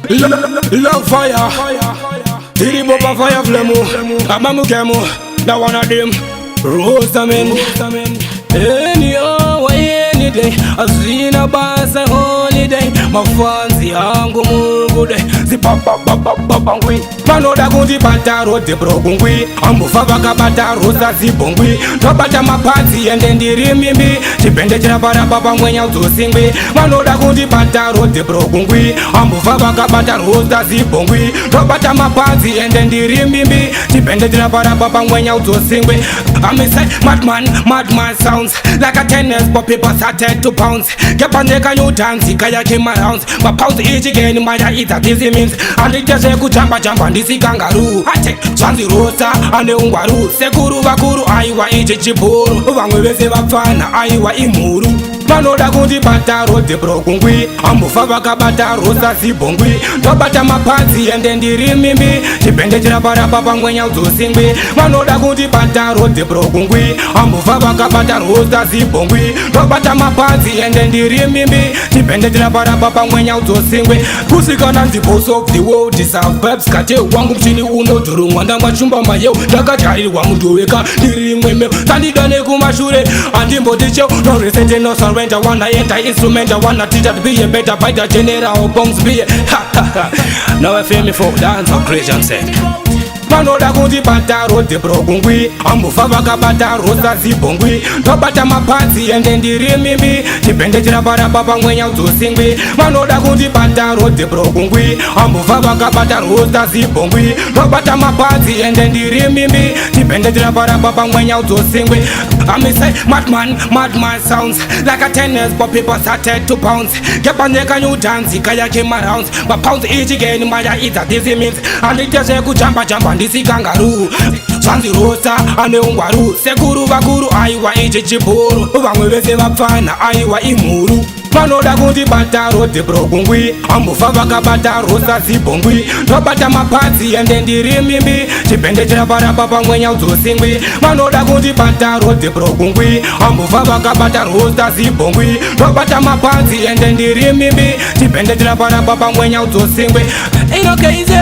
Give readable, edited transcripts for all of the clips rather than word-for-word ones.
Love fire, Didi Boba fire flame. Abamu kemu, that one of them. Rosamen, any day, I seen a bus a holiday. My fancy angu mungu day. Zipapapapapangwi Manoda kundi bataro de brokungwi Ambufa baka bataro za zibongwi Tobata mapazi ende ndiri mimbi Chipende chira para baba mwenya uzosingwi Manoda kundi bataro de brokungwi Ambufa baka bataro za zibongwi Tobata mapazi ende ndiri mimbi Chipende chira para baba mwenya uzosingwi I'm say madman sounds Like a tennis but people started to bounce Kepandeka you dance, kaya came around My pounds each again, my eat a dizzy means Anditese kuchamba chamba ndisi kangaroo Ate swanzi rosa ane ungwaru Sekuru bakuru aiwa ichi chipuru Vangwe vese vapfana aiwa imuru Manoda kundi bataro de brokungwi Ambufa baka bataro za zibongwi Tobata mapazi ende ndiri mimbi Chipende chira para baba mwenya uzosingwi Manoda kundi bataro de brokungwi Ambufa baka bataro za zibongwi Tobata mapazi ende ndiri mimbi Chipende chira para baba mwenya uzosingwi Kusikana nziboss of the world Deserve babes kate wangu mchini uno Duru mwanda machumba mayeo Dakatari wa mtu weka Diri mwemeo Tandidane kumashure Andimbo dicho No resente no surrender Wanna enter instrument I wanna teach her to be a better fighter General bongs be a Now I feel me for dance or Christian said Manoda kundi bataro de brokungwi Ambufa baka bataro za zibongwi Tobata mapazi ende ndiri mimbi Chipende chira para baba mwenya uzosingwi Manoda kundi bataro de brokungwi Ambufa baka bataro za zibongwi Tobata mapazi ende ndiri mimbi Chipende chira para baba mwenya uzosingwi I'm say madman sounds Like a tennis but people started to bounce Kepandeka you dance, kaya came around My pounds each again, my eat a dizzy means And it just jamba ndisi kangaroo Swanzi rosa ane ungwaru Sekuru bakuru aiwa ichi chipuru Vangwe vese vapfana aiwa imuru Manoda kundi bataro de brokungwi Ambufa baka bataro za zibongwi Tobata mapazi ende ndiri mimbi Chipende chira para baba mwenya uzosingwi Manoda kundi bataro de brokungwi Ambufa baka bataro za zibongwi Tobata mapazi ende ndiri mimbi Chipende chira para baba mwenya uzosingwi Ain't no crazy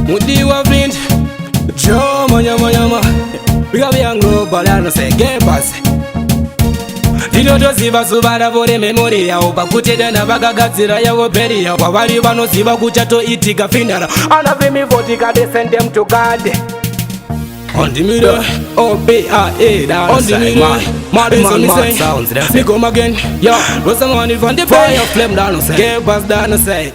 Mudi wa blind Joe manyama Bika biyango balano se Gepas Dinoto ziva subara vore memori yao Pakuteda na bagagazira yao beri yao Wavari vano ziva kuchato itika finara Anavimi votika they send them to God On the middle, O-B-A-A On the middle, mad sounds We come again, yo Rosa money from the fire flame down, say Gepas down, say